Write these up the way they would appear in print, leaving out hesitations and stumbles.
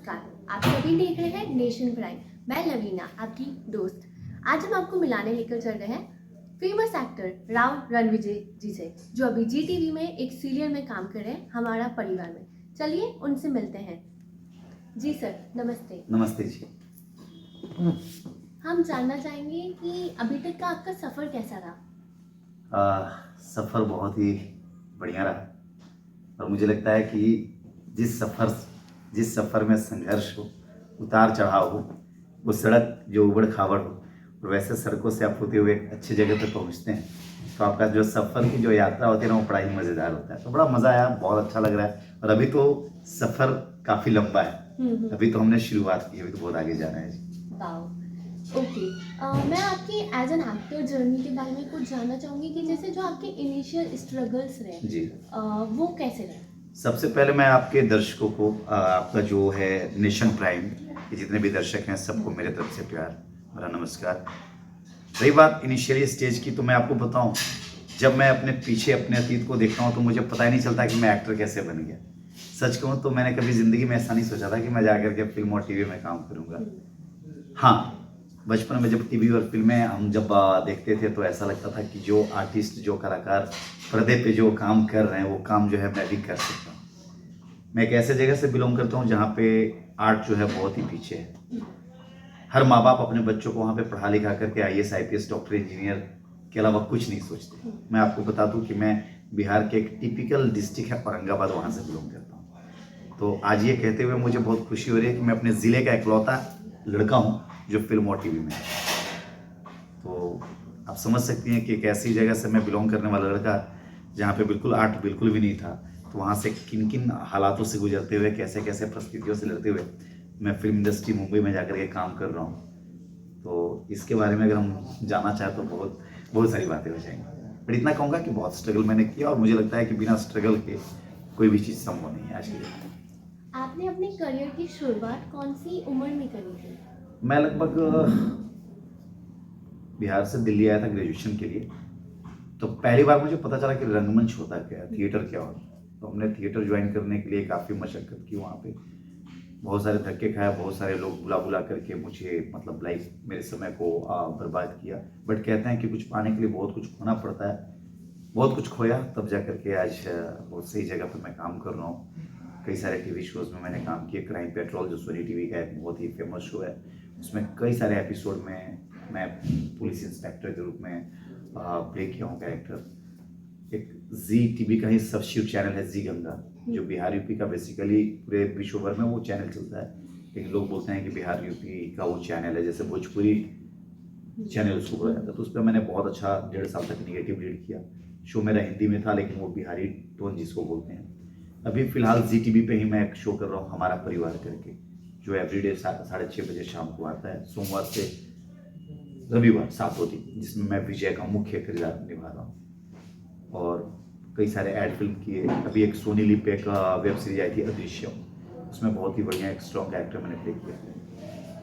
नमस्कार। आप सभी देख रहे हैं नेशन प्राइम। मैं लवीना, आपकी दोस्त। आज हम आपको मिलाने लेकर चल रहे हैं फेमस एक्टर राव रणविजय जी से, जो अभी जी टीवी में एक सीरियल में काम कर रहे हैं, हमारा परिवार में। चलिए उनसे मिलते हैं। जी सर, नमस्ते। नमस्ते जी। हम जानना चाहेंगे कि अभी तक का आपका सफर कैसा रहा? सफ़र बहुत ही बढ़िया रहा और मुझे लगता है कि जिस सफ़र में संघर्ष हो, उतार चढ़ाव हो, वो सड़क जो उबड़ खाबड़ हो और वैसे सड़कों से आप होते हुए अच्छी जगह पे पहुंचते हैं, तो आपका जो सफ़र की जो यात्रा होती है ना, वो बड़ा ही मज़ेदार होता है। तो बड़ा मज़ा आया, बहुत अच्छा लग रहा है। और अभी तो सफ़र काफ़ी लंबा है। अभी तो हमने शुरुआत की है, अभी तो बहुत आगे जाना है जी। Wow, okay. मैं आपकी एज एन एक्टर जर्नी के बारे में कुछ जानना चाहूँगी कि जैसे जो आपके इनिशियल स्ट्रगल्स रहे जी। वो कैसे रहे? सबसे पहले मैं आपके दर्शकों को आपका जो है नेशन प्राइम के जितने भी दर्शक हैं, सबको मेरे तरफ से प्यार, मेरा नमस्कार। रही बात इनिशियली स्टेज की, तो मैं आपको बताऊं, जब मैं अपने पीछे अपने अतीत को देखता हूं तो मुझे पता ही नहीं चलता कि मैं एक्टर कैसे बन गया। सच कहूं तो मैंने कभी ज़िंदगी में ऐसा नहीं सोचा था कि मैं जाकर के फिल्म और टीवी में काम करूंगा। हाँ, बचपन में जब टीवी और फिल्में हम जब देखते थे तो ऐसा लगता था कि जो आर्टिस्ट, जो कलाकार पर्दे पे जो काम कर रहे हैं, वो काम जो है मैं भी कर सकता हूँ। मैं एक ऐसे जगह से बिलोंग करता हूँ जहाँ पे आर्ट जो है बहुत ही पीछे है। हर माँ बाप अपने बच्चों को वहाँ पे पढ़ा लिखा करके आईएएस, आईपीएस, डॉक्टर, इंजीनियर के अलावा कुछ नहीं सोचते। मैं आपको बता दूं कि मैं बिहार के एक टिपिकल डिस्ट्रिक्ट है औरंगाबाद, वहाँ से बिलोंग करता हूँ। तो आज ये कहते हुए मुझे बहुत खुशी हो रही है कि मैं अपने ज़िले का इकलौता लड़का हूँ जो फिल्म और टीवी में है। तो आप समझ सकती हैं कि एक ऐसी जगह से मैं बिलोंग करने वाला लड़का, जहाँ पे बिल्कुल आर्ट बिल्कुल भी नहीं था, तो वहाँ से किन किन हालातों से गुजरते हुए, कैसे कैसे परिस्थितियों से लड़ते हुए मैं फिल्म इंडस्ट्री मुंबई में जाकर के काम कर रहा हूँ। तो इसके बारे में अगर हम जानना चाहें तो बहुत बहुत सारी बातें हो जाएंगी, बट इतना कहूँगा कि बहुत स्ट्रगल मैंने किया और मुझे लगता है कि बिना स्ट्रगल के कोई भी चीज़ संभव नहीं है आज के लिए। आपने अपने करियर की शुरुआत कौन सी उम्र में करी थी? मैं लगभग बिहार से दिल्ली आया था ग्रेजुएशन के लिए। तो पहली बार मुझे पता चला कि रंगमंच होता क्या है, थिएटर क्या होता है। तो हमने थिएटर ज्वाइन करने के लिए काफ़ी मशक्क़त की वहाँ पे, बहुत सारे धक्के खाए, बहुत सारे लोग बुला बुला करके मुझे मतलब लाइफ मेरे समय को बर्बाद किया। बट कहते हैं कि कुछ पाने के लिए बहुत कुछ खोना पड़ता है। बहुत कुछ खोया, तब जा करके आज बहुत सही जगह पर मैं काम कर रहा हूँ। कई सारे टीवी शोज़ में मैंने काम किया। क्राइम पेट्रोल जो सोनी टीवी का एक बहुत ही फेमस शो है, उसमें कई सारे एपिसोड में मैं पुलिस इंस्पेक्टर के रूप में प्ले किया हूँ कैरेक्टर। एक जी टीवी का ही सब्सिट्यूट चैनल है जी गंगा, जो बिहार यूपी का बेसिकली पूरे विश्व भर में वो चैनल चलता है, लेकिन लोग बोलते हैं कि बिहार यूपी का वो चैनल है, जैसे भोजपुरी चैनल उसको बोला जाता है। तो उस पर मैंने बहुत अच्छा 1.5 साल तक निगेटिव लीड किया। शो मेरा हिंदी में था, लेकिन वो बिहारी टोन जिसको बोलते हैं। अभी फिलहाल जी टीवी पे ही मैं एक शो कर रहा हूँ, हमारा परिवार करके, जो एवरीडे 6:30 बजे शाम को आता है, सोमवार से रविवार 7 बजे, जिसमें मैं विजय का मुख्य किरदार निभा रहा हूँ। और कई सारे ऐड फिल्म किए। अभी एक सोनी लिव पे एक वेब सीरीज आई थी अदृश्यम, उसमें बहुत ही बढ़िया एक स्ट्रॉन्ग एक्टर मैंने प्ले किया।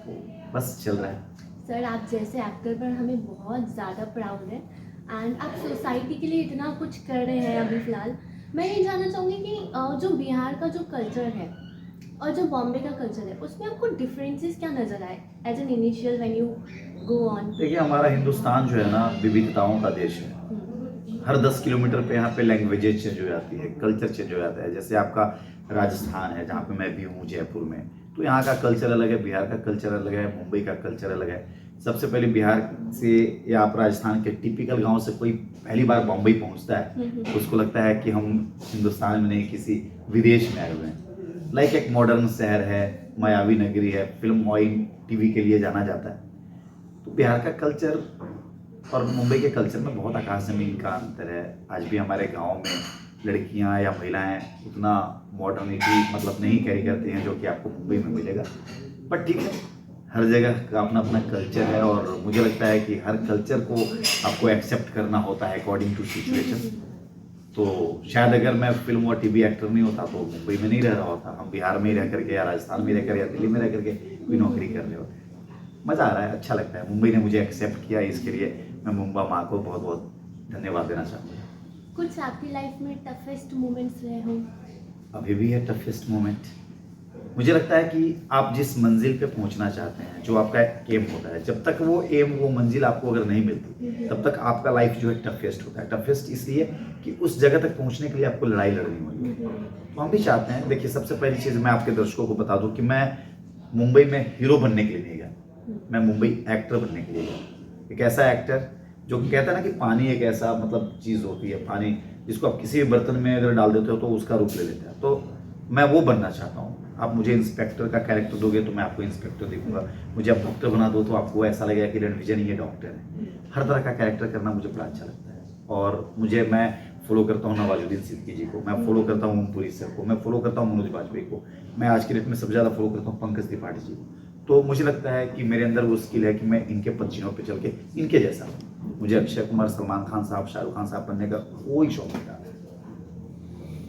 तो बस चल रहा है। सर, आप जैसे एक्टर पर हमें बहुत ज़्यादा प्राउड है एंड आप सोसाइटी के लिए इतना कुछ कर रहे हैं अभी फ़िलहाल। मैं ये जानना चाहूँगी कि जो बिहार का जो कल्चर है और जो बॉम्बे का कल्चर है, उसमें आपको डिफरेंसेस क्या नज़र आए as an initial when you go on? देखिए, हमारा हिंदुस्तान जो है ना, विविधताओं का देश है। हर 10 किलोमीटर पे यहाँ पे लैंग्वेजेज चेंज हो जाती है, कल्चर चेंज हो जाता है। जैसे आपका राजस्थान है, जहाँ पे मैं भी हूँ जयपुर में, तो यहाँ का कल्चर अलग है, बिहार का कल्चर अलग है, मुंबई का कल्चर अलग है। सबसे पहले बिहार से या आप राजस्थान के टिपिकल गांव से कोई पहली बार बम्बई पहुँचता है, तो उसको लगता है कि हम हिंदुस्तान में नहीं, किसी विदेश में आए हुए हैं। लाइक एक मॉडर्न शहर है, मायावी नगरी है, फिल्म और टीवी के लिए जाना जाता है। तो बिहार का कल्चर और मुंबई के कल्चर में बहुत आकाश ज़मीन का अंतर है। आज भी हमारे गांव में लड़कियां या महिलाएं उतना मॉडर्निटी मतलब नहीं कैरी करती हैं जो कि आपको मुंबई में मिलेगा। बट ठीक है, हर जगह का अपना अपना कल्चर है और मुझे लगता है कि हर कल्चर को आपको एक्सेप्ट करना होता है अकॉर्डिंग टू सिचुएशन। तो शायद अगर मैं फिल्म और टीवी एक्टर नहीं होता तो मुंबई में नहीं रह रहा होता, हम बिहार में ही रह करके या राजस्थान में रहकर या दिल्ली में रह करके कोई नौकरी कर रहे होते। मज़ा आ रहा है, अच्छा लगता है। मुंबई ने मुझे एक्सेप्ट किया, इसके लिए मैं मुंबई माँ को बहुत बहुत धन्यवाद देना चाहूँगा। कुछ आपकी लाइफ में टफेस्ट मोमेंट्स रहे हों? अभी भी है टफेस्ट मोमेंट, मुझे लगता है कि आप जिस मंजिल पे पहुंचना चाहते हैं, जो आपका एम होता है, जब तक वो मंजिल आपको अगर नहीं मिलती, तब तक आपका लाइफ जो है टफेस्ट होता है। टफेस्ट इसलिए कि उस जगह तक पहुंचने के लिए आपको लड़ाई लड़नी होगी। तो हम भी चाहते हैं, देखिए सबसे पहली चीज़ मैं आपके दर्शकों को बता दूं कि मैं मुंबई में हीरो बनने के लिए नहीं गया, मैं मुंबई एक्टर बनने के लिए गया। एक ऐसा एक्टर जो कहता है ना कि पानी एक ऐसा मतलब चीज़ होती है, पानी जिसको आप किसी भी बर्तन में अगर डाल देते हो तो उसका रूप ले लेता है। तो मैं वो बनना चाहता हूँ। आप मुझे इंस्पेक्टर का कैरेक्टर दोगे तो मैं आपको इंस्पेक्टर देखूंगा, मुझे आप डॉक्टर बना दो तो आपको ऐसा लगेगा कि रणविजन ये डॉक्टर है। हर तरह का कैरेक्टर करना मुझे बड़ा अच्छा लगता है। और मैं फॉलो करता हूँ नवाजुद्दीन सिद्दीकी जी को, मैं फॉलो करता हूँ ओमपुरी सर को, मैं फॉलो करता हूँ मनोज बाजपेयी को, मैं आज की डेट में सबसे ज़्यादा फॉलो करता हूँ पंकज त्रिपाठी जी को। तो मुझे लगता है कि मेरे अंदर वो स्किल है कि मैं इनके पदचिन्हों पे चल के इनके जैसा हूँ। मुझे अक्षय कुमार, सलमान खान साहब, शाहरुख खान साहब बनने का कोई शौक नहीं था।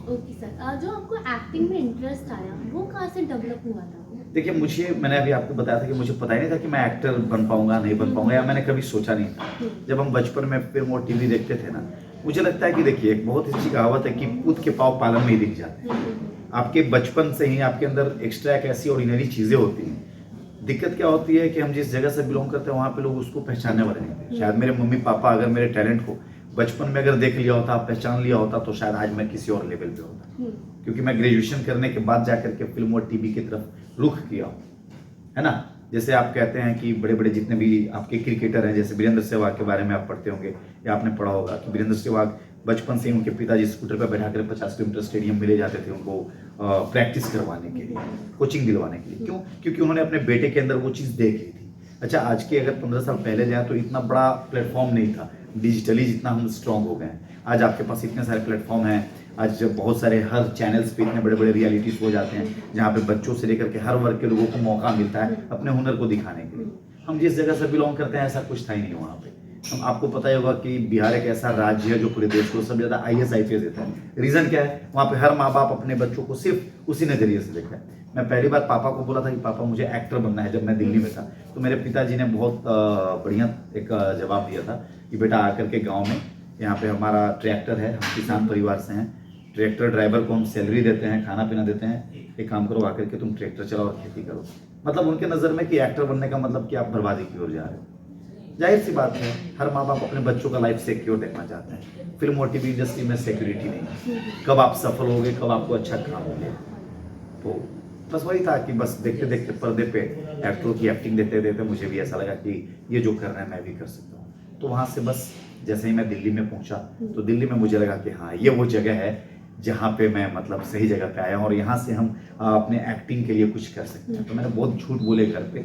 ओके सर, जो आपको एक्टिंग में इंटरेस्ट आया वो कहाँ से डेवलप हुआ था? देखिए मैंने अभी आपको बताया था कि मुझे पता ही नहीं था कि मैं एक्टर बन पाऊंगा नहीं बन पाऊंगा, या मैंने कभी सोचा नहीं था। जब हम बचपन में फिल्म और टीवी देखते थे ना, मुझे लगता है कि देखिए एक बहुत अच्छी कहावत है कि पूत के पाँव पालन में ही दिख जाते हैं। आपके बचपन से ही आपके अंदर एक्स्ट्रा एक ऐसी ऑर्डिनरी चीज़ें होती हैं। दिक्कत क्या होती है कि हम जिस जगह से बिलोंग करते हैं वहाँ पे लोग उसको पहचानने वाले नहीं थे। शायद मेरे मम्मी पापा अगर मेरे टैलेंट को बचपन में अगर देख लिया होता, पहचान लिया होता, तो शायद आज मैं किसी और लेवल पे होता। क्योंकि मैं ग्रेजुएशन करने के बाद जाकर के फिल्म और टीवी की तरफ रुख किया, है ना। जैसे आप कहते हैं कि बड़े बड़े जितने भी आपके क्रिकेटर हैं, जैसे वीरेंद्र सहवाग के बारे में आप पढ़ते होंगे या आपने पढ़ा होगा कि वीरेंद्र सहवाग बचपन से ही उनके पिताजी स्कूटर पर बैठा कर 50 किलोमीटर स्टेडियम में ले जाते थे उनको प्रैक्टिस करवाने के लिए, कोचिंग दिलवाने के लिए। क्यों? क्योंकि उन्होंने अपने बेटे के अंदर वो चीज़ देख ली थी। अच्छा, आज के अगर 15 साल पहले जाए तो इतना बड़ा प्लेटफॉर्म नहीं था, डिजिटली जितना हम स्ट्रॉन्ग हो गए हैं। आज आपके पास इतने सारे प्लेटफॉर्म हैं, आज बहुत सारे हर चैनल्स पे इतने बड़े बड़े रियलिटी शो जाते हैं जहाँ पे बच्चों से लेकर के हर वर्ग के लोगों को मौका मिलता है अपने हुनर को दिखाने के लिए। हम जिस जगह से बिलोंग करते हैं ऐसा कुछ था ही नहीं वहाँ पे। हम आपको पता ही होगा कि बिहार एक ऐसा राज्य है जो पूरे देश को सबसे ज़्यादा IAS IPS देता है। रीज़न क्या है? वहाँ पे हर माँ बाप अपने बच्चों को सिर्फ उसी नज़रिए से देखता है। मैं पहली बार पापा को बोला था कि पापा मुझे एक्टर बनना है, जब मैं दिल्ली में था, तो मेरे पिताजी ने बहुत बढ़िया एक जवाब दिया था कि बेटा आकर के गाँव में यहाँ पे हमारा ट्रैक्टर है, हम किसान परिवार से हैं, ट्रैक्टर ड्राइवर को हम सैलरी देते हैं, खाना पीना देते हैं, एक काम करो आकर के तुम ट्रैक्टर चलाओ और खेती करो। मतलब उनके नज़र में कि एक्टर बनने का मतलब कि आप बर्बादी की ओर जा रहे हो। जाहिर सी बात है, हर माँ बाप अपने बच्चों का लाइफ सिक्योर देखना चाहते हैं। फिल्म और टीवी इंडस्ट्री में सिक्योरिटी नहीं है, कब आप सफल होगे, कब आपको अच्छा काम मिलेगा। तो बस वही था कि बस देखते देखते पर्दे पे एक्टरों की एक्टिंग देखते देखते मुझे भी ऐसा लगा कि ये जो कर रहे हैं मैं भी कर सकता हूँ। तो वहाँ से बस जैसे ही मैं दिल्ली में पहुँचा तो दिल्ली में मुझे लगा कि हाँ, ये वो जगह है जहाँ पे मैं मतलब सही जगह पे आया हूँ और यहाँ से हम अपने एक्टिंग के लिए कुछ कर सकते हैं। तो मैंने बहुत झूठ बोले घर पे,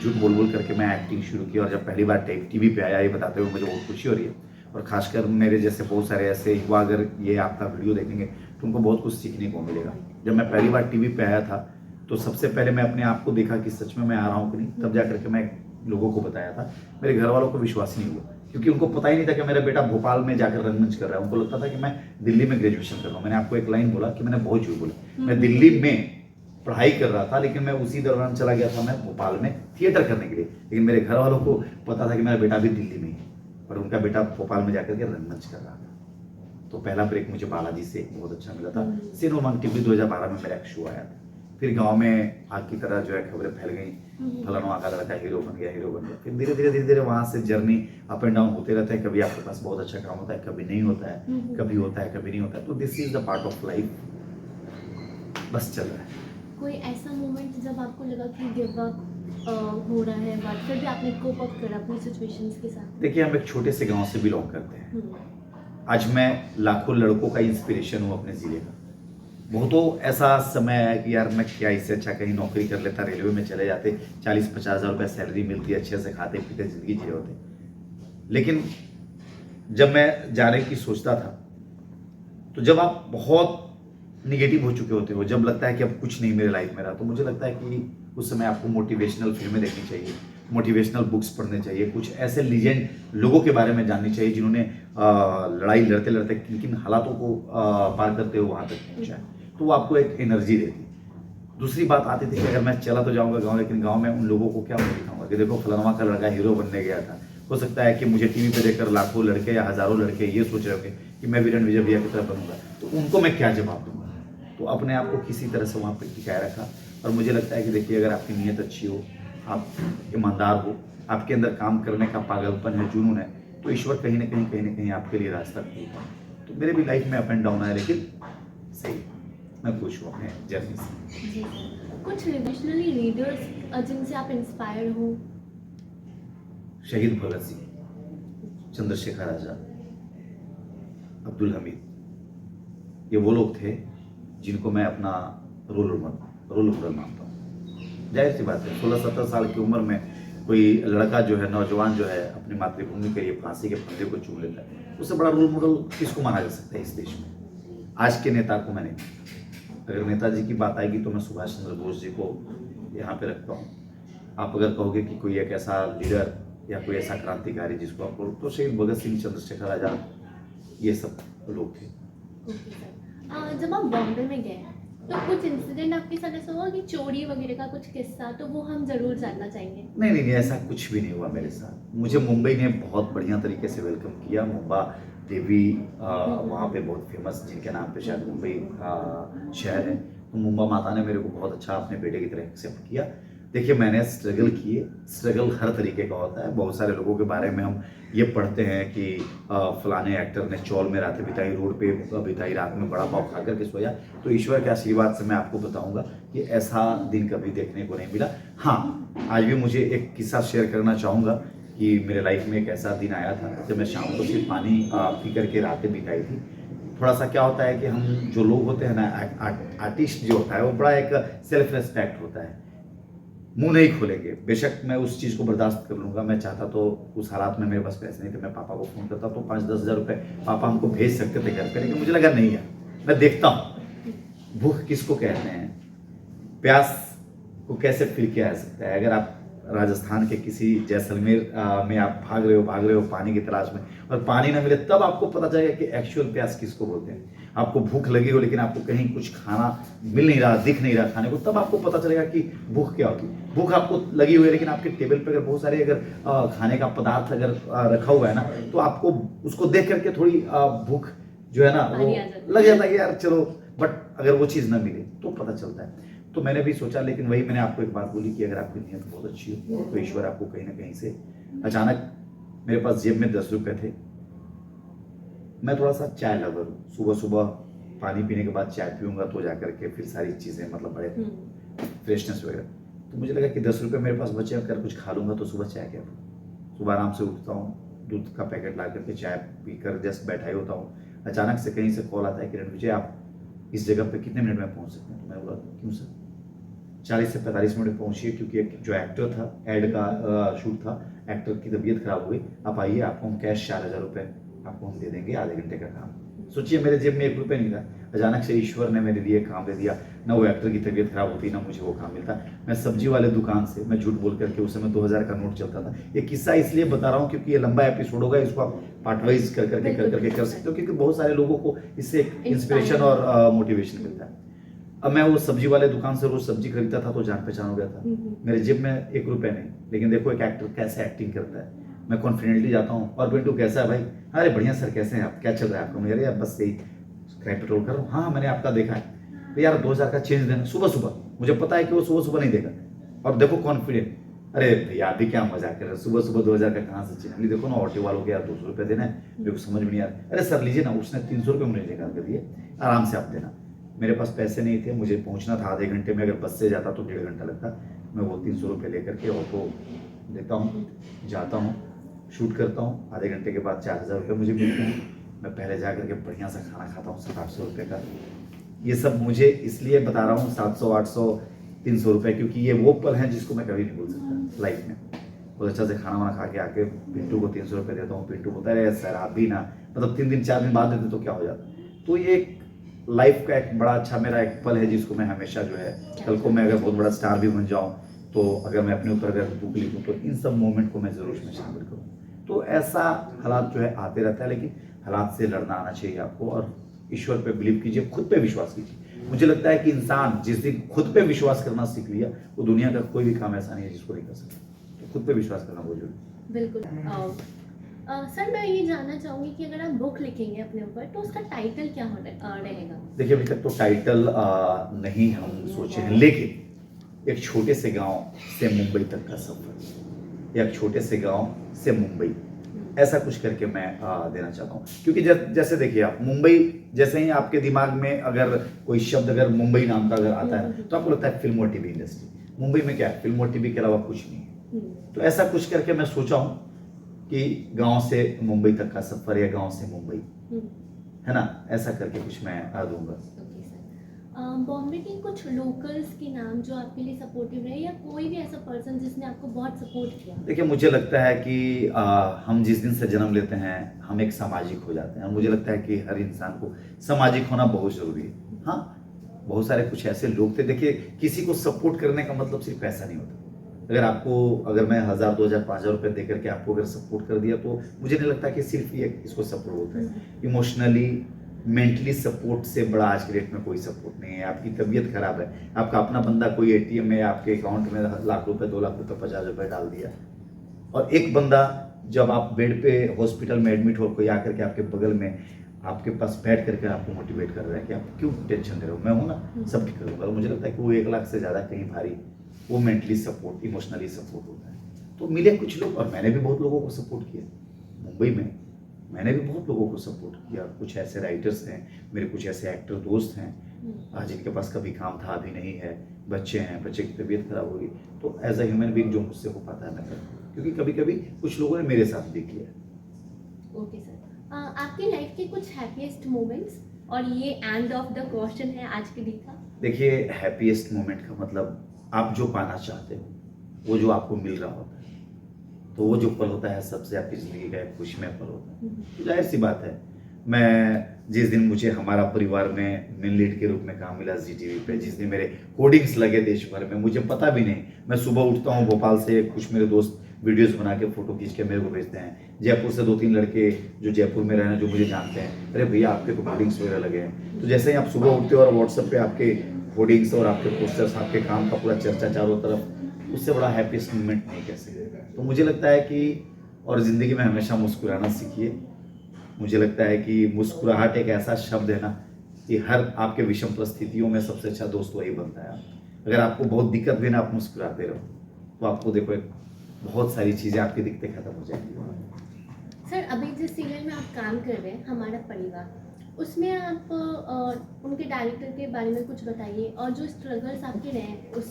झूठ बोल बोल करके मैं एक्टिंग शुरू की। और जब पहली बार टीवी पे आया, ये बताते हुए मुझे बहुत खुशी हो रही है। और खासकर मेरे जैसे बहुत सारे ऐसे युवा अगर ये आपका वीडियो देखेंगे तो उनको बहुत कुछ सीखने को मिलेगा। जब मैं पहली बार टीवी पे आया था तो सबसे पहले मैं अपने आप को देखा कि सच में मैं आ रहा हूँ कि नहीं। तब जाकर के मैं लोगों को बताया था। मेरे घर वालों को विश्वास नहीं हुआ क्योंकि उनको पता ही नहीं था कि मेरा बेटा भोपाल में जाकर रंगमंच कर रहा है। उनको लगता था कि मैं दिल्ली में ग्रेजुएशन कर रहा हूँ। मैंने आपको एक लाइन बोला कि मैंने बहुत झूठ बोला। मैं दिल्ली में पढ़ाई कर रहा था लेकिन मैं उसी दौरान चला गया था मैं भोपाल में थिएटर करने के लिए। लेकिन मेरे घर वालों को पता था कि मेरा बेटा भी दिल्ली में है और उनका बेटा भोपाल में जाकर के रंगमंच कर रहा था। तो पहला ब्रेक मुझे बालाजी से बहुत अच्छा मिला था। सिन उमंग टीवी 2012 में मेरा एक शो आया था। फिर गांव में आग की तरह जो है खबरें फैल गई, फलाना का लड़का हीरो बन गया। फिर धीरे धीरे वहाँ से जर्नी अप एंड डाउन होते रहता है। कभी आपके पास बहुत अच्छा काम होता है, कभी नहीं होता है, कभी होता है, कभी नहीं होता है। तो this is the part of life, बस चल रहा है। कोई ऐसा मोमेंट जब आपको लगा कि गिव अप हो रहा है बट फिर भी आपने कोप अप करा अपनी सिचुएशंस के साथ? देखिए, हम एक छोटे से गांव से बिलोंग करते हैं। आज मैं लाखों लड़कों का इंस्पिरेशन हूँ अपने ज़िले का। बहुतों ऐसा समय है कि यार मैं क्या इससे अच्छा कहीं नौकरी कर लेता, रेलवे में चले जाते, 40-50 हज़ार रुपये सैलरी मिलती, अच्छे से खाते पीते ज़िंदगी जिए होते। लेकिन जब मैं जाने की सोचता था तो जब आप बहुत निगेटिव हो चुके होते हो, जब लगता है कि अब कुछ नहीं मेरे लाइफ में रहा, तो मुझे लगता है कि उस समय आपको मोटिवेशनल फिल्में देखनी चाहिए, मोटिवेशनल बुक्स पढ़ने चाहिए, कुछ ऐसे लीजेंड लोगों के बारे में जाननी चाहिए जिन्होंने लड़ाई लड़ते लड़ते किन किन हालातों को पार करते हुए वहाँ तक पहुँचा है। तो वो आपको एक एनर्जी देती। दूसरी बात आती थी कि अगर मैं चला तो जाऊँगा गाँव, लेकिन गाँव में उन लोगों को क्या मैं दिखाऊंगा कि देखो फलाना का लड़का हीरो बनने गया था। हो सकता है कि मुझे टीवी पे देखकर लाखों लड़के या हज़ारों लड़के ये सोच रहे होंगे कि मैं वीरेंद्र विजय भैया की तरह बनूंगा, तो उनको मैं क्या जवाब दूंगा। तो अपने आप को किसी तरह से वहाँ पर टिकाए रखा और मुझे लगता है कि देखिए अगर आपकी नीयत अच्छी हो, आप ईमानदार हो, आपके अंदर काम करने का पागलपन है, जुनून है, तो ईश्वर कहीं न कहीं आपके लिए रास्ता खोलता है। तो मेरे भी लाइफ में अप एंड डाउन आया, लेकिन सही, मैं खुश हूँ अपने जर्नी से। जी सर, कुछ रिविजनरी रीडर्स जिनसे आप इंस्पायर हो? शहीद भगत सिंह, चंद्रशेखर आज़ाद, अब्दुल हमीद, ये वो लोग थे जिनको मैं अपना रोल मॉडल मानता हूँ। जाहिर सी बात है, 16-17 साल की उम्र में कोई लड़का जो है, नौजवान जो है, अपनी मातृभूमि के लिए फांसी के फंदे को चूम लेता है, उससे बड़ा रोल मॉडल किसको माना जा सकता है इस देश में? आज के नेता को मैंने, अगर नेताजी की बात आएगी तो मैं सुभाष चंद्र बोस जी को यहाँ पे रखता हूँ। आप अगर कहोगे कि कोई एक ऐसा लीडर या कोई ऐसा क्रांतिकारी जिसको आप बोलो, तो शहीद भगत सिंह, चंद्रशेखर आज़ाद, ये सब लोग थे। ओके सर, जब आप बॉम्बे में गए तो कुछ इंसिडेंट आपके साथ ऐसा हुआ कि चोरी वगैरह का कुछ किस्सा, तो वो हम ज़रूर जानना चाहेंगे। नहीं, ऐसा कुछ भी नहीं हुआ मेरे साथ। मुझे मुंबई ने बहुत बढ़िया तरीके से वेलकम किया। मुंबा देवी वहाँ पे बहुत फेमस, जिनके नाम पे शायद मुंबई शहर है, तो मुंबा माता ने मेरे को बहुत अच्छा अपने बेटे की तरह एक्सेप्ट किया। देखिए, मैंने स्ट्रगल किए, स्ट्रगल हर तरीके का होता है। बहुत सारे लोगों के बारे में हम ये पढ़ते हैं कि फलाने एक्टर ने चौल में रातें बिताई, रोड पे बिताई, रात में बड़ा पाव खा करके सोया। तो ईश्वर के आशीर्वाद से मैं आपको बताऊंगा कि ऐसा दिन कभी देखने को नहीं मिला। हाँ, आज भी मुझे एक किस्सा शेयर करना चाहूँगा कि मेरे लाइफ में एक ऐसा दिन आया था जब मैं शाम को सिर्फ पानी पी करके रातें बिताई थी। थोड़ा सा क्या होता है कि हम जो लोग होते हैं ना, आर्टिस्ट जो होता है, वो बड़ा एक सेल्फ रेस्पेक्ट होता है, मुंह नहीं खोलेंगे। बेशक मैं उस चीज़ को बर्दाश्त कर लूँगा। मैं चाहता तो उस हालात में मेरे पास पैसे नहीं थे, मैं पापा को फ़ोन करता तो 5-10 हज़ार रुपये पापा हमको भेज सकते थे घर पे, लेकिन मुझे लगा नहीं यार, मैं देखता हूँ भूख किसको कहते हैं, प्यास को कैसे फील किया जा सकता है। अगर आप राजस्थान के किसी जैसलमेर में आप भाग रहे हो पानी की तलाश में, और पानी ना मिले, तब आपको पता चलेगा कि एक्चुअल प्यास किसको बोलते हैं। आपको भूख लगी हो लेकिन आपको कहीं कुछ खाना मिल नहीं रहा, दिख नहीं रहा खाने को, तब आपको पता चलेगा कि भूख क्या होती है। भूख आपको लगी हुई है लेकिन आपके टेबल पे अगर बहुत सारे खाने का पदार्थ अगर रखा हुआ है ना, तो आपको उसको देख करके थोड़ी भूख जो है ना वो लग जाता है कि यार चलो, बट अगर वो चीज़ ना मिले तो पता चलता है। तो मैंने भी सोचा, लेकिन वही मैंने आपको एक बात बोली कि अगर आपकी नीयत बहुत अच्छी हो तो ईश्वर आपको कहीं ना कहीं से अचानक, मेरे पास जेब में 10 रुपये थे। मैं थोड़ा सा चाय लवर हूँ, सुबह सुबह पानी पीने के बाद चाय पीऊँगा तो जाकर के फिर सारी चीज़ें मतलब बड़े फ्रेशनेस वगैरह। तो मुझे लगा कि 10 रुपये मेरे पास बचे, अगर कुछ खा लूँगा तो सुबह चाय क्या पीऊँ। सुबह आराम से उठता हूँ, दूध का पैकेट ला करके चाय पी कर जस्ट बैठा ही होता हूँ। अचानक से कहीं से कॉल आता है, किरण विजय आप इस जगह पे कितने मिनट में पहुँच सकते हैं? तो मैं बोला क्यों सर? 40 से 45 मिनट पहुँचिए, क्योंकि एक जो एक्टर था, एड का शूट था, एक्टर की तबीयत खराब हो गई, आप आइए, आपको हम कैश 4000 रुपये आपको हम दे देंगे, आधे घंटे का काम। सोचिए, मेरे जेब में 1 रुपये नहीं था, अचानक से ईश्वर ने मेरे लिए काम दे दिया। ना वो एक्टर की तबीयत खराब होती, ना मुझे वो काम मिलता। मैं सब्जी वाले दुकान से, मैं झूठ बोल करके, उस समय 2000 का नोट चलता था। ये किस्सा इसलिए बता रहा हूँ क्योंकि ये लंबा एपिसोड होगा, इसको आप पार्ट वाइज कर करके कर सकते हो, क्योंकि बहुत सारे लोगों को इससे इंस्पिरेशन और मोटिवेशन मिलता है। अब मैं वो सब्जी वाले दुकान से रोज सब्जी खरीदता था तो जान पहचान हो गया था। मेरे जेब में 1 रुपये नहीं, लेकिन देखो एक एक्टर कैसे एक्टिंग करता है। मैं कॉन्फिडेंटली जाता हूँ, और पिंटू कैसा है भाई? अरे बढ़िया सर, कैसे हैं आप, क्या चल रहा है आपका? मेरे यार बस यही क्रैप पेट्रोल कर रहा हूँ। हाँ, मैंने आपका देखा है, तो यार 2000 का चेंज देना सुबह सुबह। मुझे पता है कि वो सुबह सुबह नहीं देगा, और देखो कॉन्फिडेंट। अरे भैया अभी क्या मजाक कर रहे हैं, सुबह सुबह 2000 का कहाँ से चेंज? अभी देखो ना, ऑटो वालों के यार 200 रुपये देना है, मेरे को समझ में नहीं आ रहा। अरे सर लीजिए ना, उसने 300 रुपये मुझे निकाल कर दिए, आराम से आप देना। मेरे पास पैसे नहीं थे, मुझे पहुंचना था आधे घंटे में, अगर बस से जाता तो 1.5 घंटा लगता। मैं वो 300 रुपये लेकर के ऑटो देता हूँ, जाता हूँ, शूट करता हूँ, आधे घंटे के बाद 4000 रुपये मुझे मिलते हैं। मैं पहले जा करके बढ़िया सा खाना खाता हूँ 700-800 रुपये का। ये सब मुझे इसलिए बता रहा हूँ 700-800 300 रुपये, क्योंकि ये वो पल हैं जिसको मैं कभी नहीं भूल सकता लाइफ में। बहुत अच्छा से खाना वाना खा के आके पिंटू को 300 रुपये देता हूँ। पिंटू बोलता है सर आप भी ना, मतलब 3 दिन 4 दिन बाद देते तो क्या हो जाता। तो ये लाइफ का एक बड़ा अच्छा मेरा एक पल है जिसको मैं हमेशा जो है, कल को मैं अगर बहुत बड़ा स्टार भी बन जाऊँ तो अगर मैं अपने ऊपर अगर बुक लिखूँ तो इन सब मोमेंट को मैं ज़रूर इसमें शामिल करूँ। तो ऐसा हालात जो है आते रहता है, लेकिन हालात से लड़ना आना चाहिए आपको, और ईश्वर पे बिलीव कीजिए, खुद पे विश्वास कीजिए। मुझे लगता है कि इंसान जिस दिन खुद पे विश्वास करना सीख लिया, वो दुनिया का कोई भी काम ऐसा नहीं है जिसको नहीं कर सकता। तो खुद पे विश्वास करना बहुत जरूरी। बिल्कुल। सर मैं ये जानना चाहूँगी कि अगर आप बुक लिखेंगे अपने ऊपर तो उसका टाइटल क्या रहेगा? देखिए, अभी तक तो टाइटल नहीं हम सोचे हैं, लेकिन एक छोटे से गांव से मुंबई तक का सफर, एक छोटे से गांव से मुंबई, ऐसा कुछ करके मैं देना चाहता हूँ। क्योंकि जैसे देखिए आप मुंबई, जैसे ही आपके दिमाग में अगर कोई शब्द अगर मुंबई नाम का अगर आता है तो आपको लगता है फिल्म और टीवी इंडस्ट्री। मुंबई में क्या है, फिल्म और टीवी के अलावा कुछ नहीं है। तो ऐसा कुछ करके मैं सोचा हूँ कि गांव से मुंबई तक का सफर या गांव से मुंबई, है ना, ऐसा करके कुछ मैं दूंगा। ओके सर, बॉम्बे के कुछ लोकल्स के नाम जो आपके लिए सपोर्टिव रहे, या कोई भी ऐसा पर्सन जिसने आपको बहुत सपोर्ट किया? देखिए मुझे लगता है कि हम जिस दिन से जन्म लेते हैं हम एक सामाजिक हो जाते हैं। मुझे लगता है कि हर इंसान को सामाजिक होना बहुत जरूरी है। हाँ, बहुत सारे कुछ ऐसे लोग थे, देखिए किसी को सपोर्ट करने का मतलब सिर्फ पैसा नहीं होता। अगर मैं 1000 2000 5000 रुपए दे करके आपको अगर सपोर्ट कर दिया तो मुझे नहीं लगता कि सिर्फ ये इसको सपोर्ट होता है। इमोशनली मेंटली सपोर्ट से बड़ा आज के डेट में कोई सपोर्ट नहीं है। आपकी तबीयत खराब है, आपका अपना बंदा कोई एटीएम में आपके अकाउंट में लाख रुपए 2 लाख रुपए 50 रुपए डाल दिया, और एक बंदा जब आप बेड पे हॉस्पिटल में एडमिट हो, कोई आकर के आपके बगल में आपके पास बैठ करके आपको मोटिवेट कर रहा है कि आप क्यों टेंशन ले रहे हो, मैं हूं ना, सब ठीक करूंगा। और मुझे लगता है कि वो 1 लाख से ज्यादा कहीं भारी वो मेंटली सपोर्ट, इमोशनली सपोर्ट होता है। तो मिले कुछ लोग, और मैंने भी बहुत लोगों को सपोर्ट किया मुंबई में। मैंने भी बहुत लोगों को सपोर्ट किया। कुछ ऐसे राइटर्स हैं मेरे, कुछ ऐसे एक्टर दोस्त हैं जिनके पास कभी काम था अभी नहीं है, बच्चे हैं, बच्चे की तबीयत खराब होगी, तो एज अ ह्यूमन बीइंग जो मुझसे हो पाता है मैं करता हूँ, क्योंकि कभी कभी कुछ लोगों ने मेरे साथ भी किया। ओके सर, आपकी लाइफ के कुछ हैप्पीएस्ट मोमेंट्स, और ये एंड ऑफ द क्वेश्चन है आज के दिन का। देखिए हैप्पीएस्ट मोमेंट का मतलब आप जो पाना चाहते हो वो जो आपको मिल रहा होता है, तो वो जो पल होता है सबसे आपकी ज़िंदगी का एक खुशमय पल होता है। तो जाहिर सी बात है, मैं जिस दिन मुझे हमारा परिवार में मेन लीड के रूप में काम मिला जी टीवी पे, जिस दिन मेरे होर्डिंग्स लगे देश भर में, मुझे पता भी नहीं, मैं सुबह उठता हूँ भोपाल से, कुछ मेरे दोस्त वीडियोस बना के फोटो खींच के मेरे को भेजते हैं, जयपुर से 2-3 लड़के जो जयपुर में रहना जो मुझे जानते हैं, अरे भैया आपके तो होर्डिंग्स वगैरह लगे हैं। तो जैसे ही आप सुबह उठते हो और व्हाट्सएप पे आपके होर्डिंग्स और आपके पोस्टर्स, आपके काम का पूरा चर्चा चारों तरफ, उससे बड़ा हैप्पीएस्ट मोमेंट नहीं कह सकते। तो मुझे लगता है कि, और ज़िंदगी में हमेशा मुस्कुराना सीखिए। मुझे लगता है कि मुस्कुराहट एक ऐसा शब्द है ना कि हर आपके विषम परिस्थितियों में सबसे अच्छा दोस्त वही बनता है। अगर आपको बहुत दिक्कत भी ना, आप मुस्कुराते रहो तो आपको देखो एक बहुत सारी चीज़ें आपकी दिक्कतें खत्म हो जाएंगी। सर, अभी जिस सीरियल में आप काम कर रहे हैं, हमारा परिवार, उसमें आप उनके डायरेक्टर के बारे में कुछ बताइए, और जो स्ट्रगल्स आपके रहे हैं उस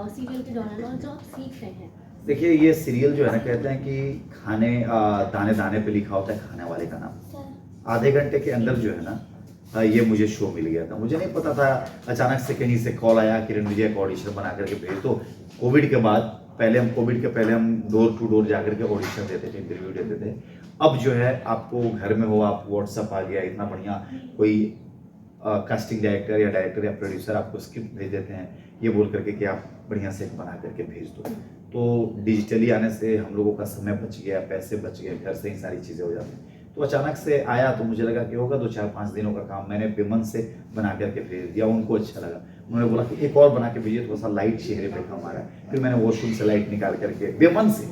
सीरियल के दौरान, और जो आप सीख रहे हैं। देखिए ये सीरियल जो है ना, कहते हैं कि खाने दाने दाने पे लिखा होता है खाने वाले का नाम। आधे घंटे के अंदर जो है ना ये मुझे शो मिल गया था, मुझे नहीं पता था। अचानक से कहीं से कॉल आया कि रणविजय का ऑडिशन बना करके भेज। तो कोविड के बाद, कोविड के पहले हम डोर टू डोर जाकर के ऑडिशन देते थे, इंटरव्यू देते थे। अब जो है आपको घर में हो, आप व्हाट्सअप आ गया, इतना बढ़िया कोई कास्टिंग डायरेक्टर या डायरेक्टर या प्रोड्यूसर आपको स्क्रिप्ट भेज देते हैं, ये बोल करके कि आप बढ़िया से बना करके भेज दो। तो डिजिटली आने से हम लोगों का समय बच गया, पैसे बच गए, घर से ही सारी चीज़ें हो जाती हैं। तो अचानक से आया तो मुझे लगा कि होगा 2-4-5 दिनों का काम, मैंने बेमन से बना करके भेज दिया। उनको अच्छा लगा, उन्होंने बोला कि एक और बना के भेजिए, थोड़ा सा लाइट चेहरे पे काम आ रहा है। फिर मैंने वॉशरूम से लाइट निकाल करके बेमन से,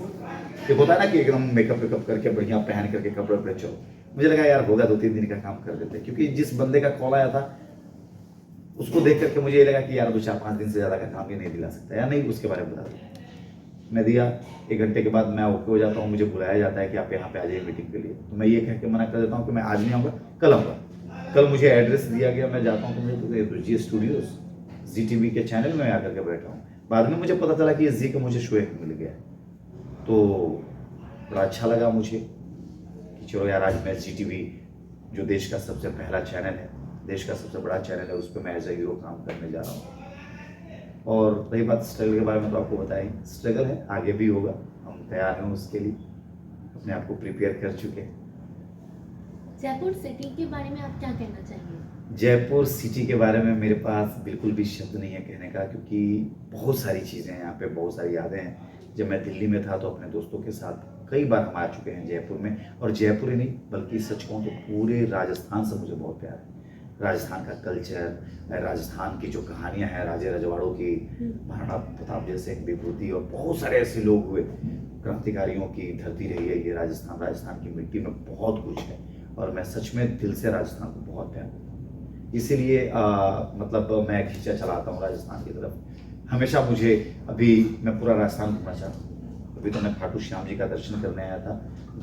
एक होता है ना कि एकदम मेकअप वेकअप करके बढ़िया पहन करके कपड़े पे चलो, मुझे लगा यार होगा 2-3 दिन का काम कर देते, क्योंकि जिस बंदे का कॉल आया था उसको देख करके मुझे ये लगा कि यार 2-4-5 दिन से ज़्यादा का काम ये नहीं दिला सकता, या नहीं उसके बारे में बता दो। मैं दिया, 1 घंटे के बाद मैं ओके हो जाता हूँ, मुझे बुलाया जाता है कि आप यहाँ पे आ जाइए मीटिंग के लिए। तो मैं ये कह के मना कर देता हूँ कि मैं आज नहीं आऊँगा, कल आऊँगा। कल मुझे एड्रेस दिया गया, मैं जाता हूँ तो मुझे तो जी स्टूडियोज जी टीवी के चैनल में आकर के बैठा हूँ। बाद में मुझे पता चला कि जी का मुझे शो एक मिल गया, तो बड़ा अच्छा लगा मुझे कि चलो यार आज मैं जी टीवी जो देश का सबसे पहला चैनल है, देश का सबसे बड़ा चैनल है, उस पर मैं एज ए हीरो काम करने जा रहा हूँ। और रही बात स्ट्रगल के बारे में, तो आपको बताएं स्ट्रगल है, आगे भी होगा, हम तैयार हैं उसके लिए, अपने आप को प्रिपेयर कर चुके हैं। जयपुर सिटी के बारे में आप क्या कहना चाहेंगे? जयपुर सिटी के बारे में मेरे पास बिल्कुल भी शब्द नहीं है कहने का, क्योंकि बहुत सारी चीज़ें हैं यहाँ पे, बहुत सारी यादें हैं। जब मैं दिल्ली में था तो अपने दोस्तों के साथ कई बार हम आ चुके हैं जयपुर में, और जयपुर ही नहीं बल्कि सच कहूँ तो पूरे राजस्थान से मुझे बहुत प्यार है। राजस्थान का कल्चर, राजस्थान की जो कहानियाँ हैं राजे रजवाड़ों की, महाराणा प्रताप जैसे एक विभूति, और बहुत सारे ऐसे लोग हुए, क्रांतिकारियों की धरती रही है ये राजस्थान। राजस्थान की मिट्टी में बहुत कुछ है, और मैं सच में दिल से राजस्थान को बहुत प्यार करता हूँ। इसीलिए मतलब मैं खींचा चलाता हूँ राजस्थान की तरफ। हमेशा मुझे, अभी मैं पूरा राजस्थान घूमना चाहता हूँ। अभी तो मैं खाटू श्याम जी का दर्शन करने आया था,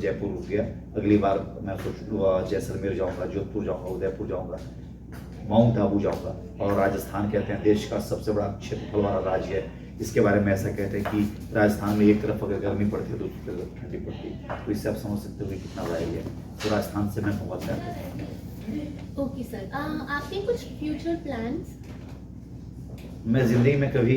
जयपुर रुक गया। अगली बार मैं सोच जैसलमेर जाऊँगा, जोधपुर जाऊँगा, उदयपुर जाऊँगा, माउंट आबू जाऊँगा। और राजस्थान कहते हैं देश का सबसे बड़ा क्षेत्रफल वाला राज्य है। इसके बारे में ऐसा कहते हैं कि राजस्थान में एक तरफ अगर गर्मी पड़ती है तो दूसरी तरफ ठंडी पड़ती है। तो इससे आप समझ सकते हो कि कितना बड़ा एरिया है। तो राजस्थान से मैं बहुत प्यार करता हूँ। ओके सर, आपके कुछ फ्यूचर प्लान्स? मैं ज़िंदगी में कभी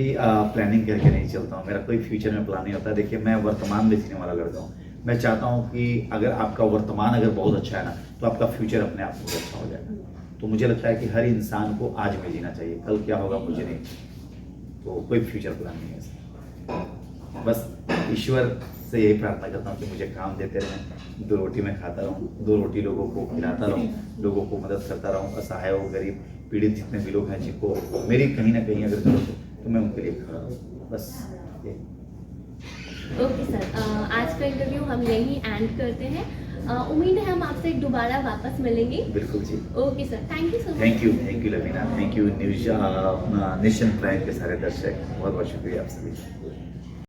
प्लानिंग करके नहीं चलता हूँ। मेरा कोई फ्यूचर में प्लान नहीं होता। देखिए, मैं वर्तमान में जीने वाला लड़का हूँ। मैं चाहता हूँ कि अगर आपका वर्तमान अगर बहुत अच्छा है ना, तो आपका फ्यूचर अपने आप बहुत अच्छा हो जाएगा। तो मुझे लगता है कि हर इंसान को आज में जीना चाहिए, कल क्या होगा मुझे नहीं। तो कोई फ्यूचर प्लान नहीं है ऐसा। बस ईश्वर से यही प्रार्थना करता हूँ कि मुझे काम देते रहें, 2 रोटी मैं खाता रहूँ, 2 रोटी लोगों को खिलाता रहूँ, लोगों को मदद करता रहूँ। असहाय हो, गरीब, पीड़ित जितने भी लोग हैं जिनको मेरी कहीं ना कहीं अगर जरूरत हो तो मैं उनके लिए खड़ा हूँ। बस ये। ओके सर, आज का इंटरव्यू हम यहीं एंड करते हैं। उम्मीद है हम आपसे दोबारा वापस मिलेंगे। बिल्कुल जी। Okay sir, thank you so much. Thank you Lavina, thank you News Nation Prime के सारे दर्शक, बहुत बहुत शुक्रिया आप सभी।